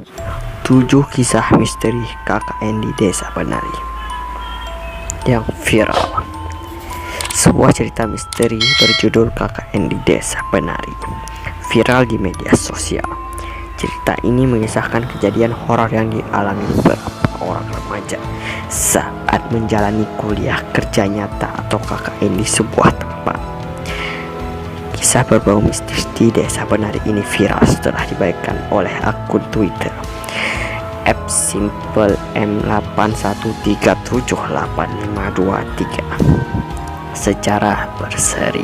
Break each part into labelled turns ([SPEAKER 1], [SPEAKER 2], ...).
[SPEAKER 1] 7 kisah misteri KKN di Desa Penari yang viral. Sebuah cerita misteri berjudul KKN di Desa Penari viral di media sosial. Cerita ini mengisahkan kejadian horor yang dialami beberapa orang remaja saat menjalani kuliah kerja nyata atau KKN di sebuah tempat. Kisah berbau mistis di Desa Penari ini viral setelah dibagikan oleh akun Twitter @simplemem81378523 secara berseri.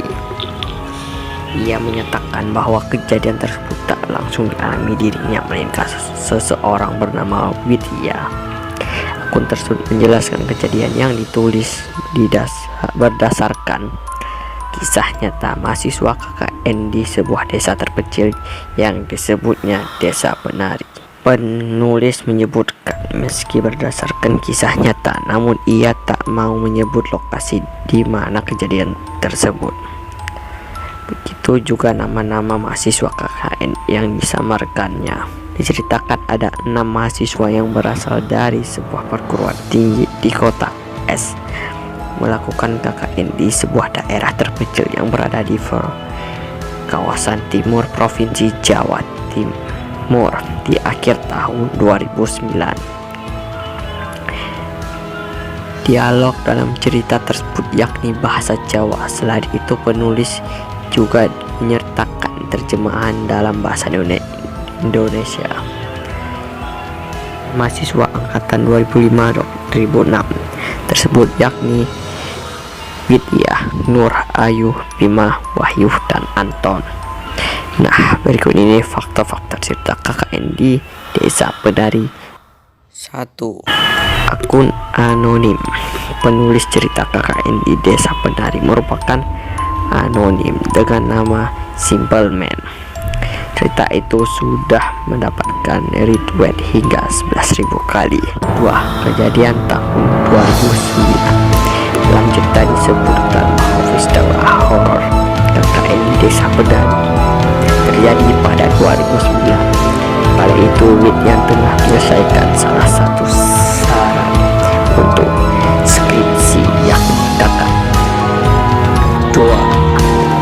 [SPEAKER 1] Ia menyatakan bahwa kejadian tersebut tak langsung dialami dirinya, melainkan seseorang bernama Widya. Akun tersebut menjelaskan kejadian yang ditulis berdasarkan kisah nyata mahasiswa KKN di sebuah desa terpencil yang disebutnya Desa Penari. Penulis menyebutkan meski berdasarkan kisah nyata, namun ia tak mau menyebut lokasi di mana kejadian tersebut. Begitu juga nama-nama mahasiswa KKN yang disamarkannya. Diceritakan ada 6 mahasiswa yang berasal dari sebuah perguruan tinggi di kota S melakukan KKN di sebuah daerah terpencil yang berada di kawasan timur Provinsi Jawa Timur di akhir tahun 2009. Dialog dalam cerita tersebut yakni bahasa Jawa. Selain itu, penulis juga menyertakan terjemahan dalam bahasa Indonesia. Mahasiswa angkatan 2005-2006 tersebut yakni Widya, Nur, Ayu, Bima, Wahyu, dan Anton. Nah, berikut ini fakta-fakta cerita KKN di Desa Penari. 1. Akun anonim. Penulis cerita KKN di Desa Penari merupakan anonim dengan nama Simple Man. Cerita itu sudah mendapatkan retweet hingga 11.000 kali. 2. Kejadian tahun 2009. Dalam cerita disebutkan bahwa peristiwa horor KKN di Desa Penari terjadi pada 2009. Pada itu Widya tengah menyelesaikan salah satu syarat untuk skripsi yang datang. 2.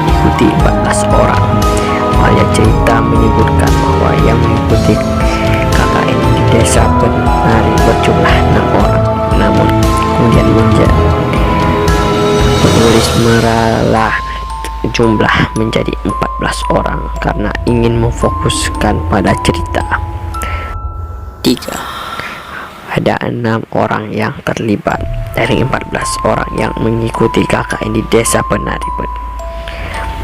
[SPEAKER 1] Ikuti 14 orang. Awalnya cerita menyebutkan bahwa yang mengikuti KKN di Desa Penari berjumlah 6 orang. Namun kemudian penulis meralah jumlah menjadi 14 orang karena ingin memfokuskan pada cerita. 3. Ada 6 orang yang terlibat dari 14 orang yang mengikuti KKN di Desa Penari.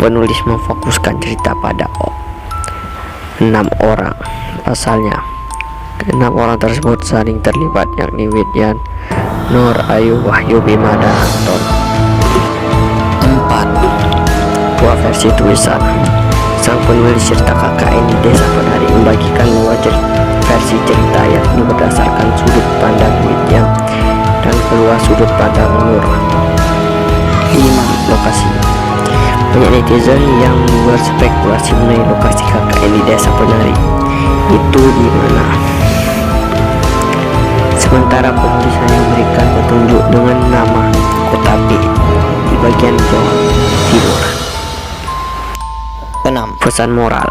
[SPEAKER 1] Penulis memfokuskan cerita pada 6 orang. Pasalnya 6 orang tersebut saling terlibat, yakni Widya, Nur, Ayu, Wahyu, Bima, dan Anton. 4. Dua versi tulisan. Sang penulis cerita KKN di Desa Penari membagikan 2 versi cerita, yakni berdasarkan sudut pandang Widya dan kedua sudut pandang Nur. 5. Lokasi. Banyak netizen yang berspekulasi mengenai lokasi KKN di Desa Penari itu di mana. Sementara penulis hanya memberikan petunjuk dengan nama Kota B di bagian Jawa Timur. 6. Pesan moral.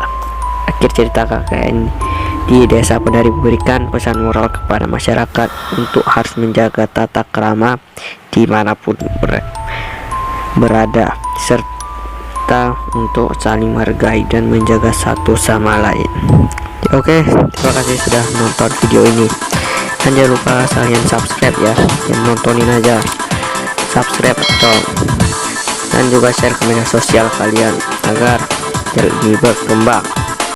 [SPEAKER 1] Akhir cerita KKN di Desa Penari memberikan pesan moral kepada masyarakat untuk harus menjaga tata krama dimanapun berada, serta untuk saling menghargai dan menjaga satu sama lain. Oke, terima kasih sudah menonton video ini. Dan jangan lupa kalian subscribe ya, jangan nontonin aja, subscribe dan juga share ke media sosial kalian agar lebih berkembang.